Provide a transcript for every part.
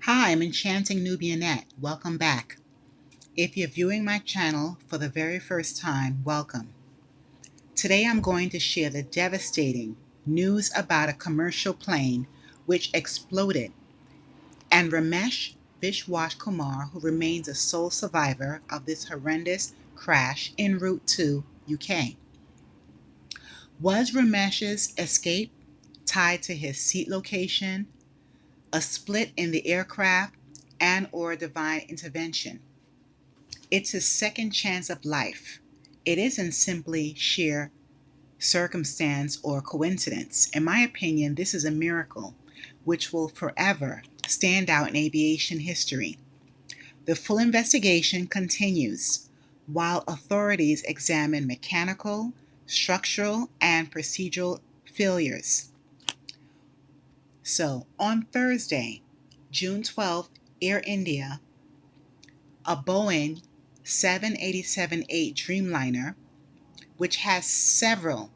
Hi, I'm Enchanting Nubianette. Welcome back. If you're viewing my channel for the very first time, welcome. Today I'm going to share the devastating news about a commercial plane which exploded and Ramesh Vishwash Kumar, who remains a sole survivor of this horrendous crash en route to UK. Was Ramesh's escape tied to his seat location, a split in the aircraft, and or divine intervention? It's his second chance of life. It isn't simply sheer circumstance or coincidence. In my opinion, this is a miracle which will forever stand out in aviation history. The full investigation continues while authorities examine mechanical, structural, and procedural failures. So, on Thursday, June 12th, Air India, a Boeing 787-8 Dreamliner, which has several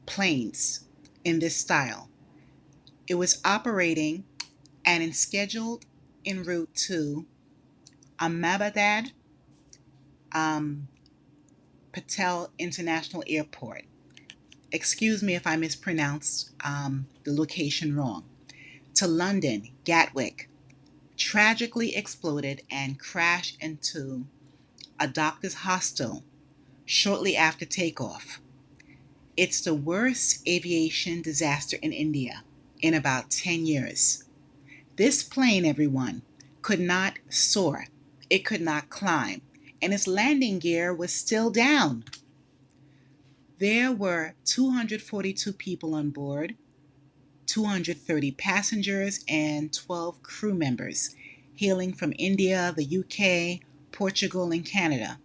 planes in this style. It was operating and is scheduled en route to Ahmedabad um, Patel International Airport. Excuse me if I mispronounced the location wrong. To London, Gatwick, tragically exploded and crashed into a doctor's hostel shortly after takeoff. It's the worst aviation disaster in India in about 10 years. This plane, everyone, could not soar, it could not climb, and its landing gear was still down. There were 242 people on board, 230 passengers, and 12 crew members hailing from India, the UK, Portugal, and Canada.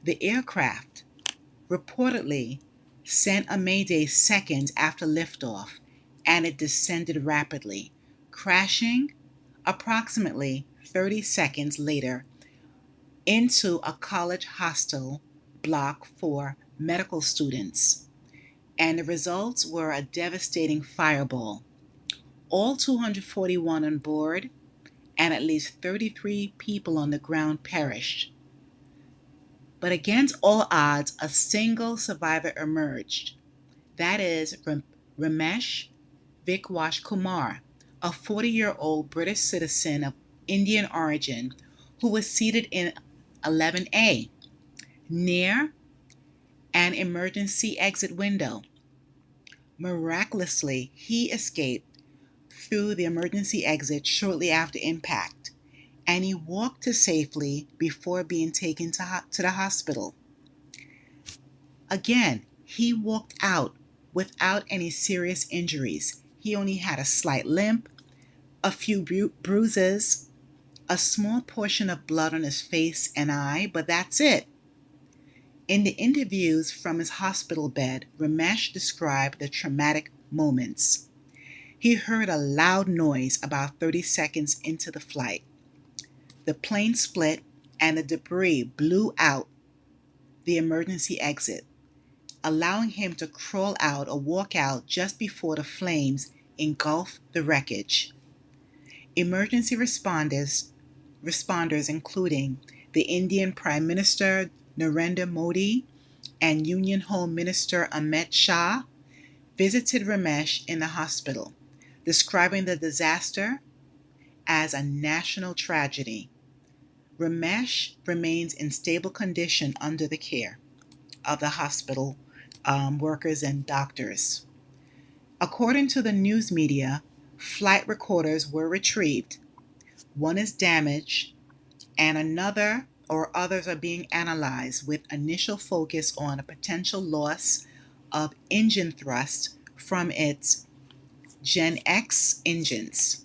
The aircraft reportedly sent a mayday seconds after liftoff, and it descended rapidly, crashing approximately 30 seconds later into a college hostel block for medical students. And the results were a devastating fireball. All 241 on board and at least 33 people on the ground perished. But against all odds, a single survivor emerged. That is Ramesh Vishwash Kumar, a 40-year-old British citizen of Indian origin who was seated in 11A near an emergency exit window. Miraculously, he escaped through the emergency exit shortly after impact, and he walked to safety before being taken to the hospital. Again, he walked out without any serious injuries. He only had a slight limp, a few bruises, a small portion of blood on his face and eye, but that's it. In the interviews from his hospital bed, Ramesh described the traumatic moments. He heard a loud noise about 30 seconds into the flight. The plane split and the debris blew out the emergency exit, allowing him to crawl out or walk out just before the flames engulfed the wreckage. Emergency responders including the Indian Prime Minister Narendra Modi and Union Home Minister Amit Shah, visited Ramesh in the hospital, describing the disaster as a national tragedy. Ramesh remains in stable condition under the care of the hospital workers and doctors. According to the news media, flight recorders were retrieved. One is damaged, and others are being analyzed with initial focus on a potential loss of engine thrust from its Gen X engines.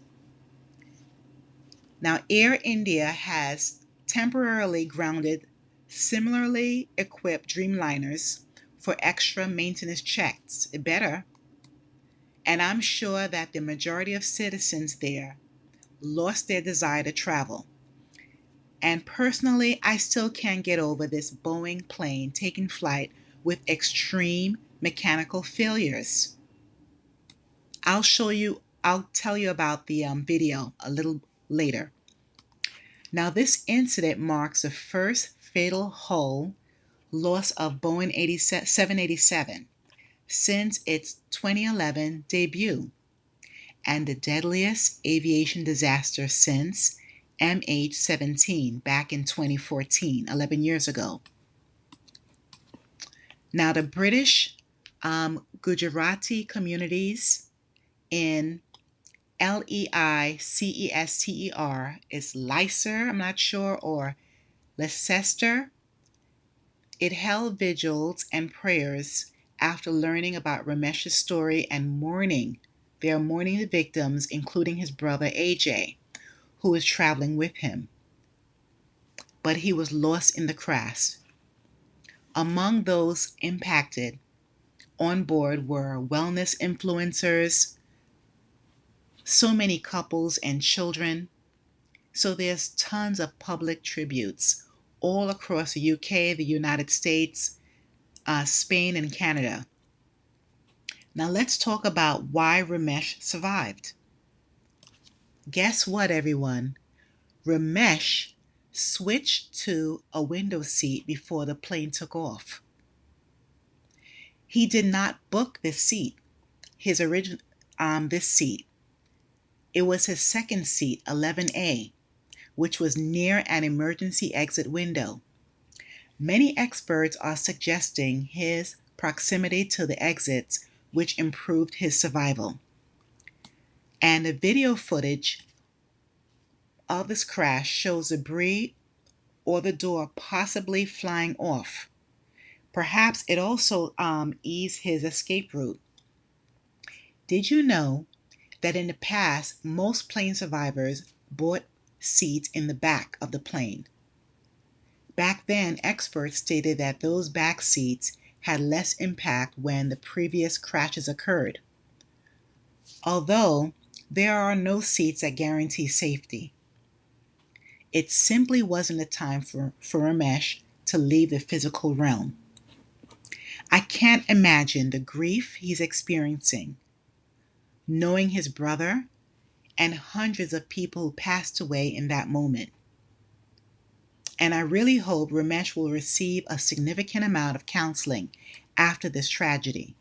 Now, Air India has temporarily grounded similarly equipped Dreamliners for extra maintenance checks. It better. And I'm sure that the majority of citizens there lost their desire to travel. And personally, I still can't get over this Boeing plane taking flight with extreme mechanical failures. I'll tell you about the video a little later. Now, this incident marks the first fatal hull loss of Boeing 787 since its 2011 debut, and the deadliest aviation disaster since MH17 back in 2014, 11 years ago. Now, the British Gujarati communities in Leicester is Leicester, I'm not sure, or Leicester. It held vigils and prayers after learning about Ramesh's story and mourning. They are mourning the victims, including his brother AJ, who was traveling with him. But he was lost in the crash. Among those impacted on board were wellness influencers, so many couples and children. So there's tons of public tributes all across the UK, the United States, Spain, and Canada. Now let's talk about why Ramesh survived. Guess what, everyone? Ramesh switched to a window seat before the plane took off. He did not book this seat, this seat. It was his second seat, 11A, which was near an emergency exit window. Many experts are suggesting his proximity to the exits, which improved his survival. And the video footage of this crash shows debris or the door possibly flying off. Perhaps it also eased his escape route. Did you know that in the past, most plane survivors bought seats in the back of the plane? Back then, experts stated that those back seats had less impact when the previous crashes occurred. Although there are no seats that guarantee safety, it simply wasn't the time for Ramesh to leave the physical realm. I can't imagine the grief he's experiencing, knowing his brother and hundreds of people who passed away in that moment. And I really hope Ramesh will receive a significant amount of counseling after this tragedy.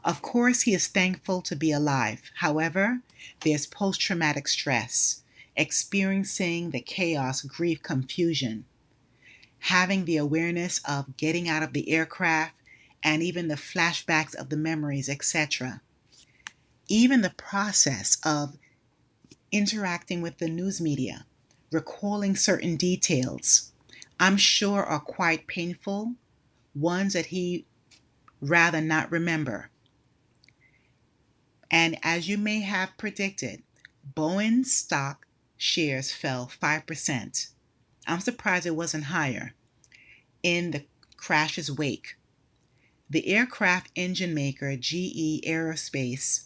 Of course, he is thankful to be alive. However, there's post-traumatic stress, experiencing the chaos, grief, confusion, having the awareness of getting out of the aircraft, and even the flashbacks of the memories, etc. Even the process of interacting with the news media, recalling certain details, I'm sure are quite painful, ones that he rather not remember. And as you may have predicted, Boeing's stock shares fell 5%. I'm surprised it wasn't higher in the crash's wake. The aircraft engine maker GE Aerospace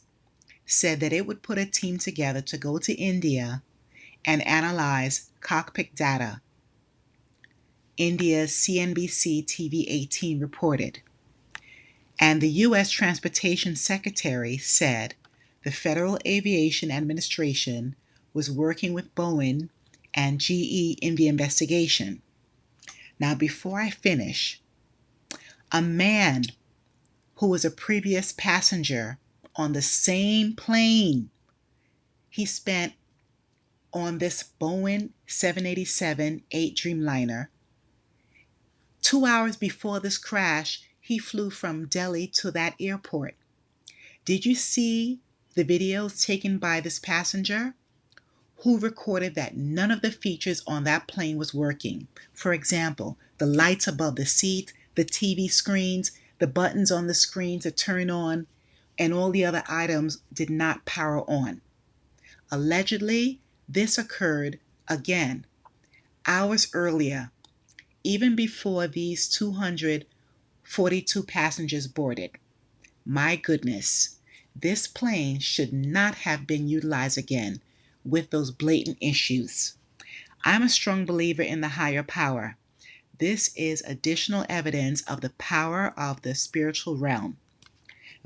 said that it would put a team together to go to India and analyze cockpit data. India's CNBC TV 18 reported. And the U.S. Transportation Secretary said the Federal Aviation Administration was working with Boeing and GE in the investigation. Now, before I finish, a man who was a previous passenger on the same plane he spent on this Boeing 787-8 Dreamliner, 2 hours before this crash, he flew from Delhi to that airport. Did you see the videos taken by this passenger who recorded that none of the features on that plane was working? For example, the lights above the seat, the TV screens, the buttons on the screen to turn on, and all the other items did not power on. Allegedly, this occurred again hours earlier, even before these 242 passengers boarded. My goodness, this plane should not have been utilized again with those blatant issues. I'm a strong believer in the higher power. This is additional evidence of the power of the spiritual realm.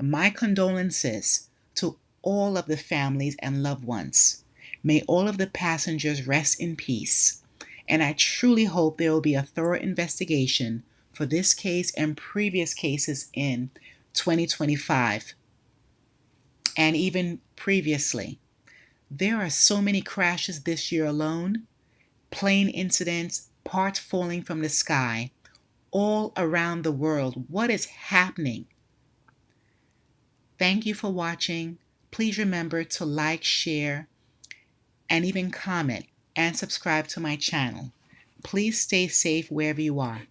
My condolences to all of the families and loved ones. May all of the passengers rest in peace. And I truly hope there will be a thorough investigation for this case and previous cases in 2025 and even previously. There are so many crashes this year alone, plane incidents, parts falling from the sky, all around the world. What is happening? Thank you for watching. Please remember to like, share, and even comment and subscribe to my channel. Please stay safe wherever you are.